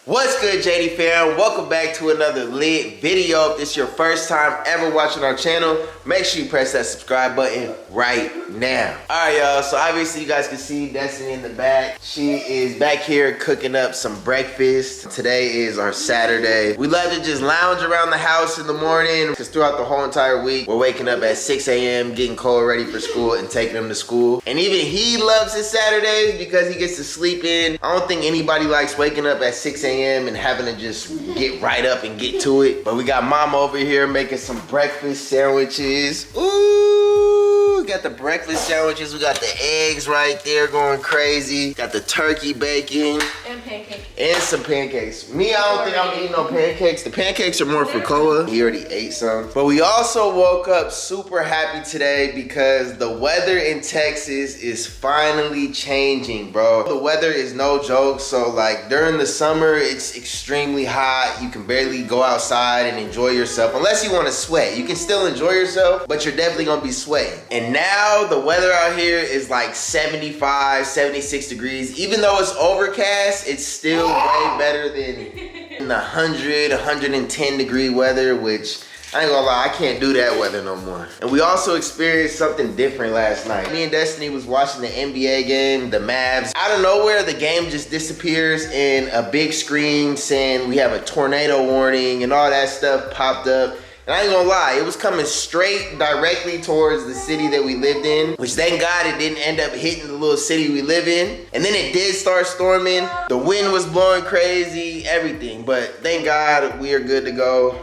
What's good, JD fam? Welcome back to another lit video. If this is your first time ever watching our channel, make sure you press that subscribe button right now. Alright, y'all, so obviously you guys can see Destiny in the back. She is back here cooking up some breakfast. Today is our Saturday. We love to just lounge around the house in the morning because throughout the whole entire week, we're waking up at 6 a.m., getting Cole ready for school and taking him to school. And even he loves his Saturdays because he gets to sleep in. I don't think anybody likes waking up at 6 a.m. and having to just get right up and get to it. But we got Mama over here making some breakfast sandwiches. Ooh, we got the breakfast sandwiches. We got the eggs right there going crazy. Got the turkey bacon. And pancakes. And some pancakes. Me, I don't think I'm eating no pancakes. The pancakes are more for Koa. He already ate some. But we also woke up super happy today because the weather in Texas is finally changing, bro. The weather is no joke. So like during the summer, it's extremely hot. You can barely go outside and enjoy yourself unless you want to sweat. You can still enjoy yourself, but you're definitely gonna be sweating. And now the weather out here is like 75, 76 degrees. Even though it's overcast, it's still way better than the 100, 110 degree weather, which I ain't gonna lie, I can't do that weather no more. And we also experienced something different last night. Me and Destiny was watching the NBA game, the Mavs. Out of nowhere, the game just disappears and a big screen saying we have a tornado warning and all that stuff popped up. And I ain't gonna lie, it was coming straight directly towards the city that we lived in, which thank God it didn't end up hitting the little city we live in. And then it did start storming. The wind was blowing crazy, everything. But thank God we are good to go.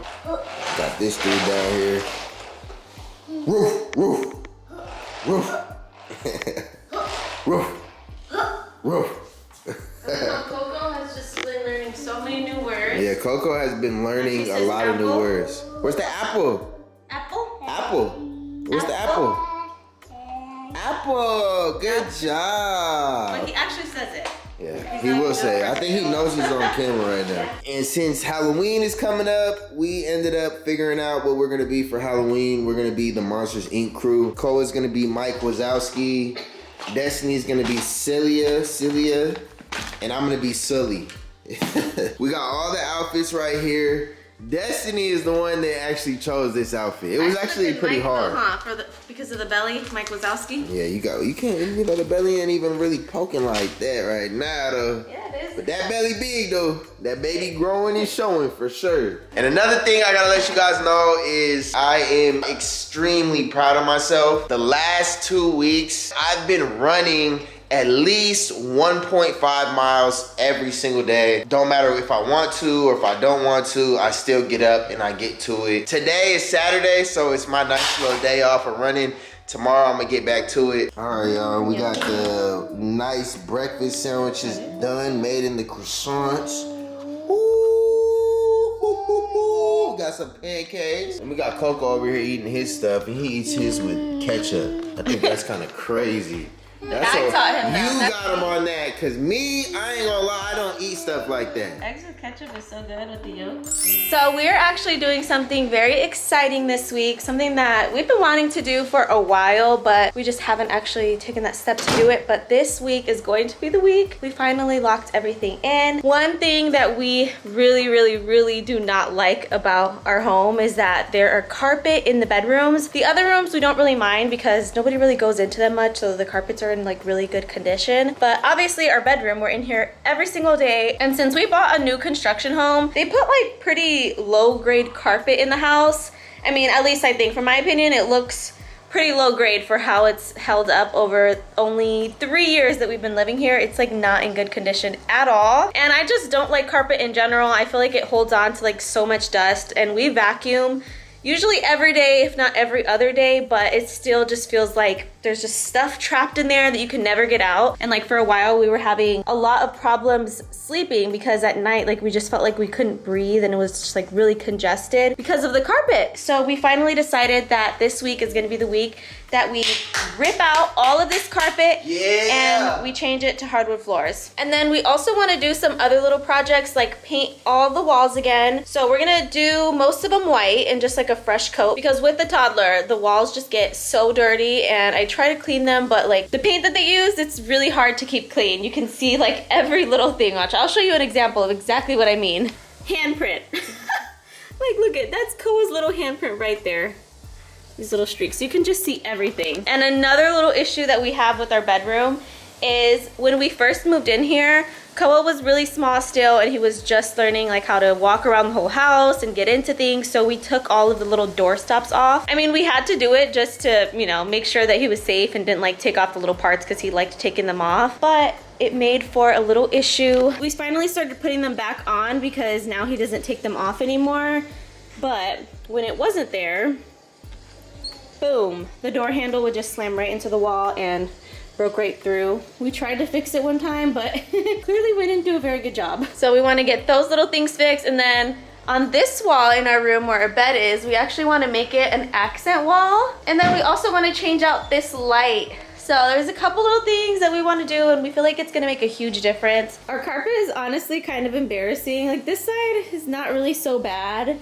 Got this dude down here. Roof, roof, roof, roof, roof. Coco has just been learning so many new words. Yeah, Coco has been learning a lot of new words. Where's the apple? Apple? Apple. Where's the apple? Apple. Good job. But he actually says it. Yeah, he will say it. I think he knows he's on camera right now. And since Halloween is coming up, we ended up figuring out what we're gonna be for Halloween. We're gonna be the Monsters Inc. crew. Cole is gonna be Mike Wazowski. Destiny's gonna be Celia, and I'm gonna be Sully. We got all the outfits right here. Destiny is the one that actually chose this outfit. It was actually pretty hard. Because of the belly, Mike Wazowski. Yeah, you can't, the belly ain't even really poking like that right now though. Yeah, it is. But that belly big though. That baby growing and showing for sure. And another thing I gotta let you guys know is I am extremely proud of myself. The last 2 weeks, I've been running at least 1.5 miles every single day. Don't matter if I want to or if I don't want to, I still get up and I get to it. Today is Saturday, so it's my nice little day off of running. Tomorrow I'm gonna get back to it. All right, y'all, we got the nice breakfast sandwiches done, made in the croissants. Ooh, got some pancakes. And we got Coco over here eating his stuff, and he eats his with ketchup. I think that's kind of crazy. That's I taught him that. You got him on that, cause me, I ain't gonna lie, I don't eat stuff like that. Eggs with ketchup is so good with the yolk. So we're actually doing something very exciting this week, something that we've been wanting to do for a while, but we just haven't actually taken that step to do it. But this week is going to be the week we finally locked everything in. One thing that we really do not like about our home is that there are carpet in the bedrooms. The other rooms we don't really mind because nobody really goes into them much, so the carpets are in like really good condition. But obviously our bedroom, we're in here every single day, and since we bought a new construction home, they put like pretty low grade carpet in the house. I mean, at least I think, from my opinion, it looks pretty low grade for how it's held up over only 3 years that we've been living here. It's like not in good condition at all, and I just don't like carpet in general. I feel like it holds on to like so much dust, and we vacuum usually every day, if not every other day, but it still just feels like there's just stuff trapped in there that you can never get out. And like for a while we were having a lot of problems sleeping because at night like we just felt like we couldn't breathe and it was just like really congested because of the carpet. So we finally decided that this week is gonna be the week that we rip out all of this carpet and we change it to hardwood floors. And then we also want to do some other little projects like paint all the walls again. So we're gonna do most of them white and just like a fresh coat, because with the toddler the walls just get so dirty and I try to clean them, but like the paint that they use, it's really hard to keep clean. You can see like every little thing. Watch, I'll show you an example of exactly what I mean. Handprint. Like, look at, that's Koa's little handprint right there. These little streaks, you can just see everything. And another little issue that we have with our bedroom is when we first moved in here, Koa was really small still, and he was just learning like how to walk around the whole house and get into things. So we took all of the little door stops off. I mean, we had to do it just to, you know, make sure that he was safe and didn't like take off the little parts because he liked taking them off. But it made for a little issue. We finally started putting them back on because now he doesn't take them off anymore. But when it wasn't there, boom, the door handle would just slam right into the wall and broke right through. We tried to fix it one time, but clearly we didn't do a very good job. So we want to get those little things fixed, and then on this wall in our room where our bed is, we actually want to make it an accent wall. And then we also want to change out this light. So there's a couple little things that we want to do, and we feel like it's going to make a huge difference. Our carpet is honestly kind of embarrassing. Like, this side is not really so bad,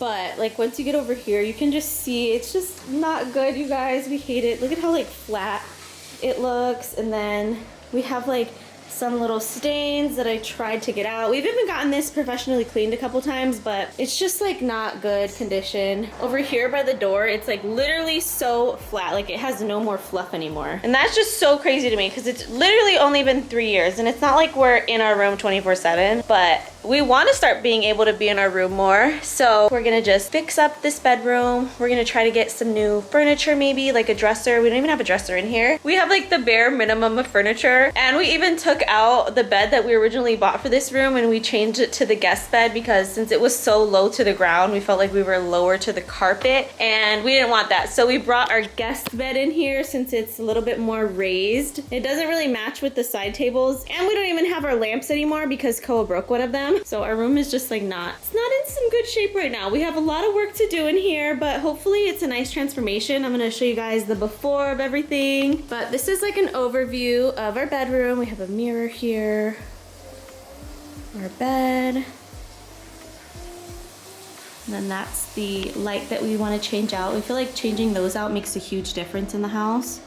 but like once you get over here, you can just see it's just not good, you guys. We hate it. Look at how like flat it looks. And then we have like some little stains that I tried to get out. We've even gotten this professionally cleaned a couple times, but it's just like not good condition. Over here by the door, it's like literally so flat, like it has no more fluff anymore. And that's just so crazy to me because it's literally only been 3 years, and it's not like we're in our room 24/7, but we want to start being able to be in our room more. So we're gonna just fix up this bedroom. We're gonna try to get some new furniture, maybe like a dresser. We don't even have a dresser in here. We have like the bare minimum of furniture, and we even took out the bed that we originally bought for this room and we changed it to the guest bed because since it was so low to the ground, we felt like we were lower to the carpet and we didn't want that. So we brought our guest bed in here since it's a little bit more raised. It doesn't really match with the side tables, and we don't even have our lamps anymore because Koa broke one of them. So our room is just like it's not in some good shape right now. We have a lot of work to do in here, but hopefully it's a nice transformation. I'm gonna show you guys the before of everything. But this is like an overview of our bedroom. We have a mirror here, our bed, and then that's the light that we want to change out. We feel like changing those out makes a huge difference in the house.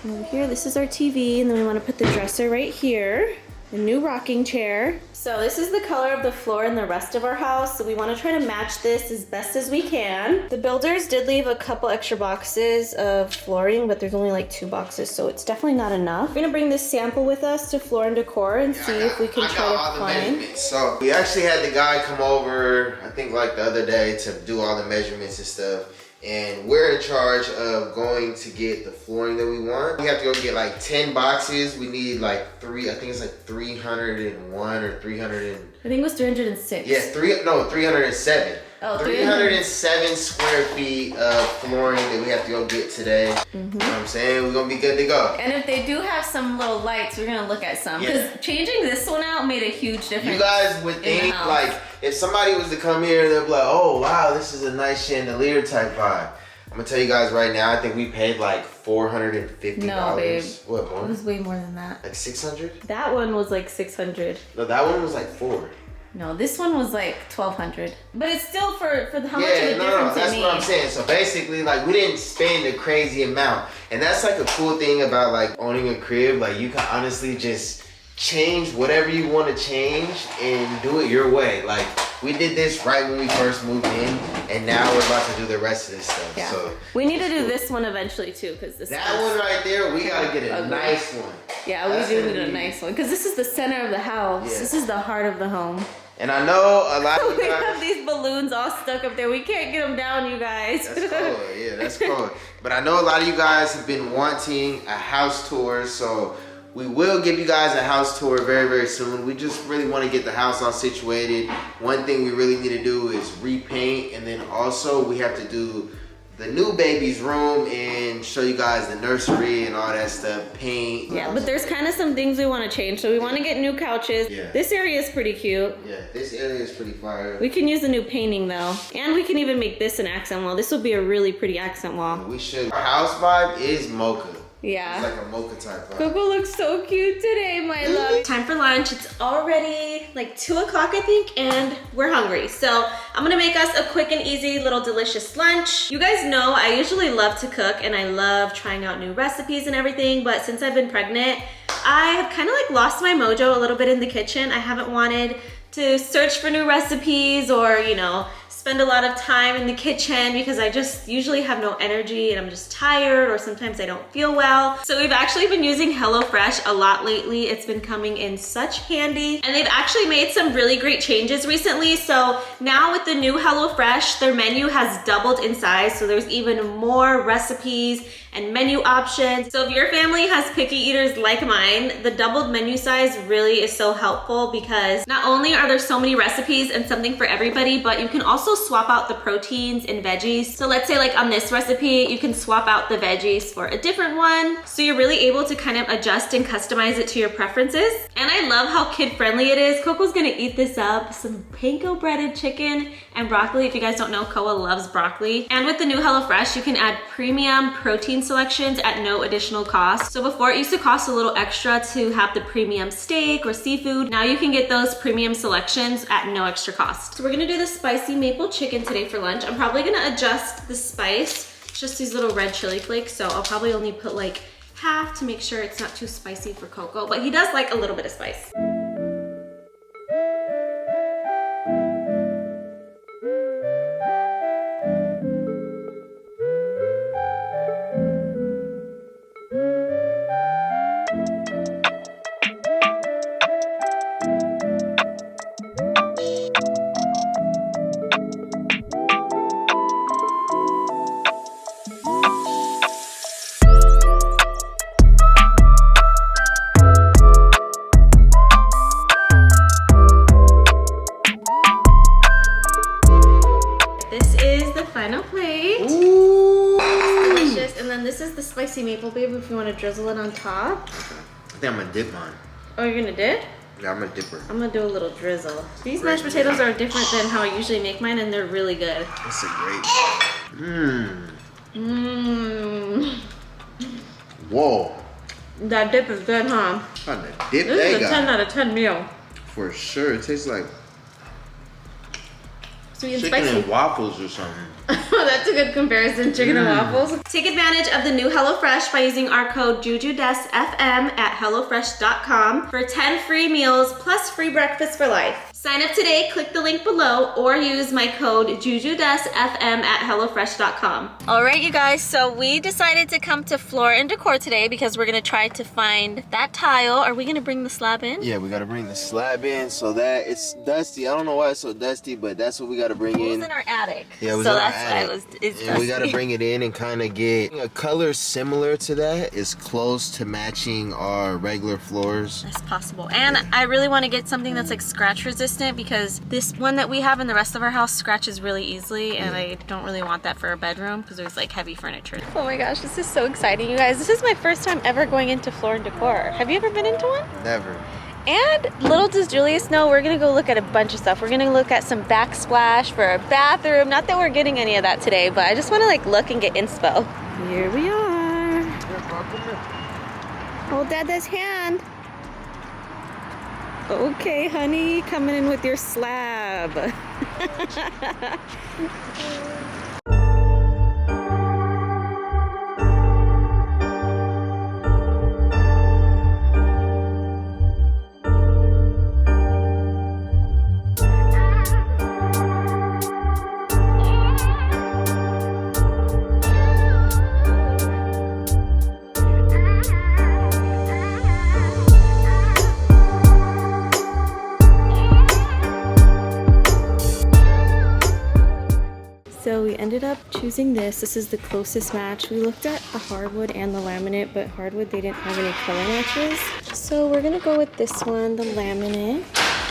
And over here, this is our TV, and then we want to put the dresser right here. The new rocking chair. So this is the color of the floor in the rest of our house. So we want to try to match this as best as we can. The builders did leave a couple extra boxes of flooring, but there's only like 2 boxes, so it's definitely not enough. We're gonna bring this sample with us to Floor and Decor and see if we can try to find. So we actually had the guy come over, I think like the other day, to do all the measurements and stuff. And we're in charge of going to get the flooring that we want. We have to go get like 10 boxes. We need like I think it's like 301 or 300 and... I think it was 306. Yeah, 307. Oh, 307 square feet of flooring that we have to go get today. You know what I'm saying? We're gonna be good to go. And if they do have some little lights, we're gonna look at some. Because changing this one out made a huge difference. You guys would think like, if somebody was to come here, they'll be like, oh wow, this is a nice chandelier type vibe. I'm gonna tell you guys right now, I think we paid like $450. No, babe. What, more? It was way more than that. Like 600? That one was like 600. No, that one was like 4. No, this one was like 1,200. But it's still for how much of a difference it that's made. what I'm saying. So basically, like, we didn't spend a crazy amount. And that's like a cool thing about like owning a crib. Like, you can honestly just change whatever you want to change and do it your way. Like, we did this right when we first moved in, and now we're about to do the rest of this stuff. Yeah. So we need to do this one eventually too, because that one right there, we gotta get a nice one. Yeah, we do need a nice one, because this is the center of the house. Yeah. This is the heart of the home. And I know a lot of you guys... We have these balloons all stuck up there. We can't get them down, you guys. That's cool. Yeah, that's cool. But I know a lot of you guys have been wanting a house tour, so we will give you guys a house tour very, very soon. We just really want to get the house all situated. One thing we really need to do is repaint, and then also we have to do the new baby's room and show you guys the nursery and all that stuff, paint. Yeah, but there's kind of some things we want to change. So we want to get new couches. Yeah. This area is pretty cute. Yeah, this area is pretty fire. We can use the new painting though. And we can even make this an accent wall. This will be a really pretty accent wall. We should. Our house vibe is mocha. Yeah. It's like a mocha type vibe. Coco looks so cute today, my love. Time for lunch. It's already like 2 o'clock, I think, and we're hungry. So I'm gonna make us a quick and easy little delicious lunch. You guys know I usually love to cook and I love trying out new recipes and everything, but since I've been pregnant, I have kind of like lost my mojo a little bit in the kitchen. I haven't wanted to search for new recipes or, you know, spend a lot of time in the kitchen because I just usually have no energy and I'm just tired, or sometimes I don't feel well. So we've actually been using HelloFresh a lot lately. It's been coming in such handy, and they've actually made some really great changes recently. So now with the new HelloFresh, their menu has doubled in size, so there's even more recipes and menu options. So if your family has picky eaters like mine, the doubled menu size really is so helpful because not only are there so many recipes and something for everybody, but you can also swap out the proteins and veggies. So let's say like on this recipe, you can swap out the veggies for a different one. So you're really able to kind of adjust and customize it to your preferences. And I love how kid-friendly it is. Coco's gonna eat this up. Some panko breaded chicken and broccoli. If you guys don't know, Koa loves broccoli. And with the new HelloFresh, you can add premium protein selections at no additional cost. So before it used to cost a little extra to have the premium steak or seafood. Now you can get those premium selections at no extra cost. So we're gonna do the spicy maple chicken today for lunch. I'm probably gonna adjust the spice. It's just these little red chili flakes, so I'll probably only put like half to make sure it's not too spicy for Coco, but he does like a little bit of spice. Final plate. Ooh. It's delicious. And then this is the spicy maple, babe, if you want to drizzle it on top. I think I'm gonna dip mine. Oh, you're gonna dip? Yeah, I'm a dipper. I'm gonna do a little drizzle. These mashed potatoes are different than how I usually make mine, and they're really good. That's a great. Whoa. That dip is good, huh? On the dip This they is a got. 10 out of 10 meal. For sure. It tastes like Sweet and chicken spicy. and waffles or something. That's a good comparison, chicken and waffles. Take advantage of the new HelloFresh by using our code JuJuDesFM at HelloFresh.com for 10 free meals plus free breakfast for life. Sign up today, click the link below, or use my code JuJuDesFM at HelloFresh.com. All right, you guys, so we decided to come to Floor and Decor today because we're gonna try to find that tile. Are we gonna bring the slab in? Yeah, we gotta bring the slab in so that it's dusty. I don't know why it's so dusty, but that's what we gotta bring in. It was in our attic. Yeah, it was so in our that's attic. why it's and dusty. we gotta bring it in and kind of get a color similar to that. Is close to matching our regular floors. That's possible. And I really want to get something that's like scratch resistant because this one that we have in the rest of our house scratches really easily, and I don't really want that for a bedroom because there's like heavy furniture. Oh my gosh, this is so exciting, you guys. This is my first time ever going into Floor and Decor. Have you ever been into one? Never. And little does Julius know, we're gonna go look at a bunch of stuff. We're gonna look at some backsplash for a bathroom. Not that we're getting any of that today, but I just wanna like look and get inspo. Here we are. Hold Dada's hand. Okay, honey, coming in with your slab. So we ended up choosing this. This is the closest match. We looked at the hardwood and the laminate, but hardwood, they didn't have any color matches. So we're gonna go with this one, the laminate.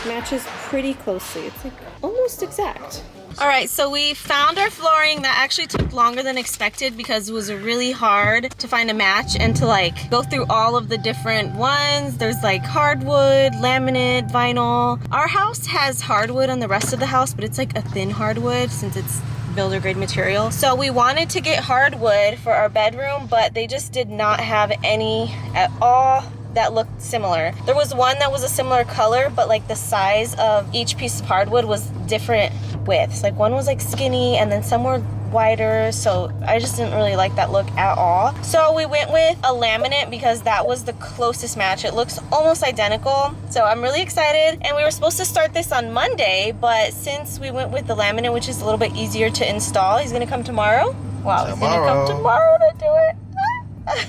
Matches pretty closely. It's like almost almost exact. All right, so we found our flooring. That actually took longer than expected because it was really hard to find a match and to like go through all of the different ones. There's like hardwood, laminate, vinyl. Our house has hardwood on the rest of the house, but it's like a thin hardwood since it's builder grade material. So we wanted to get hardwood for our bedroom, but they just did not have any at all that looked similar. There was one that was a similar color, but like the size of each piece of hardwood was different widths. Like one was like skinny and then some were wider, so I just didn't really like that look at all. So we went with a laminate because that was the closest match. It looks almost identical, so I'm really excited. And we were supposed to start this on Monday, but since we went with the laminate, which is a little bit easier to install, he's gonna come tomorrow. Wow, he's gonna come tomorrow to do it.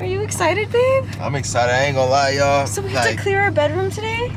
Are you excited, babe? I'm excited. I ain't gonna lie, y'all. So we have to clear our bedroom today?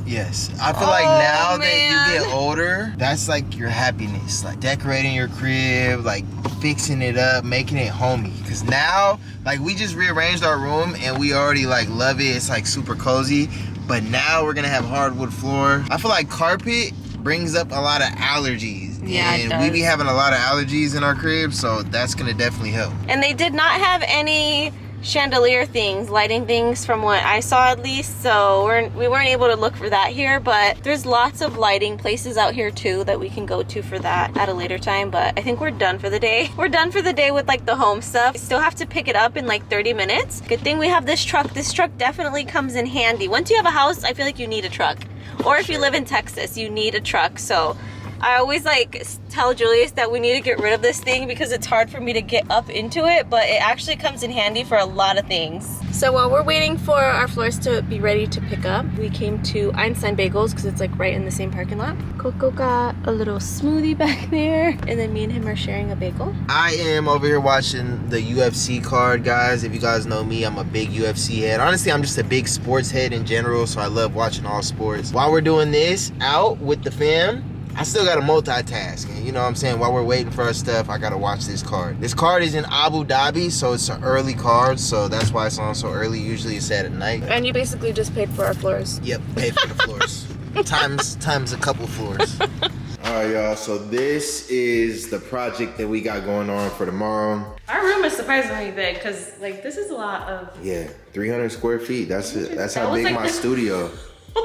Yes. I feel like now that you get older, that's like your happiness. Like decorating your crib, like fixing it up, making it homey. Cause now, like we just rearranged our room and we already like love it. It's like super cozy. But now we're gonna have hardwood floor. I feel like carpet brings up a lot of allergies. Yeah, and we be having a lot of allergies in our crib, so that's gonna definitely help. And they did not have any chandelier things, lighting things from what I saw at least, so we weren't able to look for that here, but there's lots of lighting places out here too that we can go to for that at a later time. But I think we're done for the day. We're done for the day with like the home stuff. We still have to pick it up in like 30 minutes. Good thing we have this truck. This truck definitely comes in handy. Once you have a house, I feel like you need a truck. Or if you live in Texas, you need a truck. So I always like tell Julius that we need to get rid of this thing because it's hard for me to get up into it, but it actually comes in handy for a lot of things. So while we're waiting for our floors to be ready to pick up, we came to Einstein Bagels because it's like right in the same parking lot. Coco got a little smoothie back there, and then me and him are sharing a bagel. I am over here watching the UFC card, guys. If you guys know me, I'm a big UFC head. Honestly, I'm just a big sports head in general, so I love watching all sports. While we're doing this out with the fam, I still gotta multitask, and you know what I'm saying, while we're waiting for our stuff, I gotta watch this card. This card is in Abu Dhabi, so it's an early card, so that's why it's on so early. Usually it's at night. And you basically just paid for our floors. Yep, paid for the floors. times a couple floors. All right, y'all, so this is the project that we got going on for tomorrow. Our room is surprisingly big because like this is a lot of... Yeah, 300 square feet. That's how big my studio.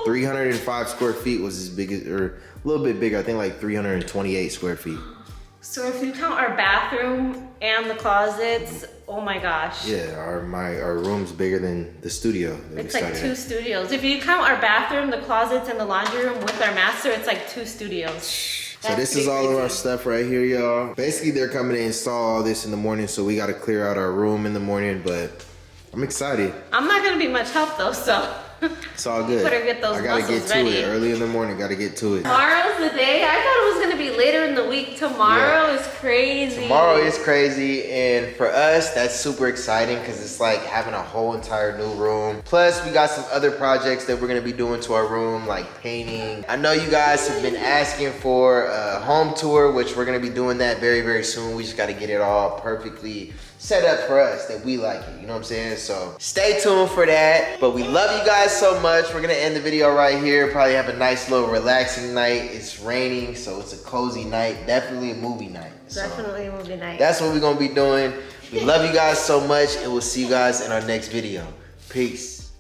305 square feet was as big as, or a little bit bigger. I think like 328 square feet. So if you count our bathroom and the closets, oh my gosh. Yeah, our room's bigger than the studio. It's like 2 studios. If you count our bathroom, the closets, and the laundry room with our master, it's like 2 studios. So this is all of our stuff right here, y'all. Basically, they're coming to install all this in the morning, so we got to clear out our room in the morning, but I'm excited. I'm not going to be much help though, so... It's all good. Better get those I gotta get to it early in the morning. Gotta get to it. Tomorrow's the day. I thought it was gonna be later in the week. Tomorrow is crazy. Tomorrow is crazy, and for us, that's super exciting because it's like having a whole entire new room. Plus, we got some other projects that we're gonna be doing to our room, like painting. I know you guys have been asking for a home tour, which we're gonna be doing that very, very soon. We just gotta get it all perfectly set up for us that we like it, you know what I'm saying? So stay tuned for that. But we love you guys so much. We're gonna end the video right here. Probably have a nice little relaxing night. It's raining, so it's a cozy night. Definitely a movie night. Definitely a movie night. That's what we're gonna be doing. We love you guys so much, and we'll see you guys in our next video. Peace.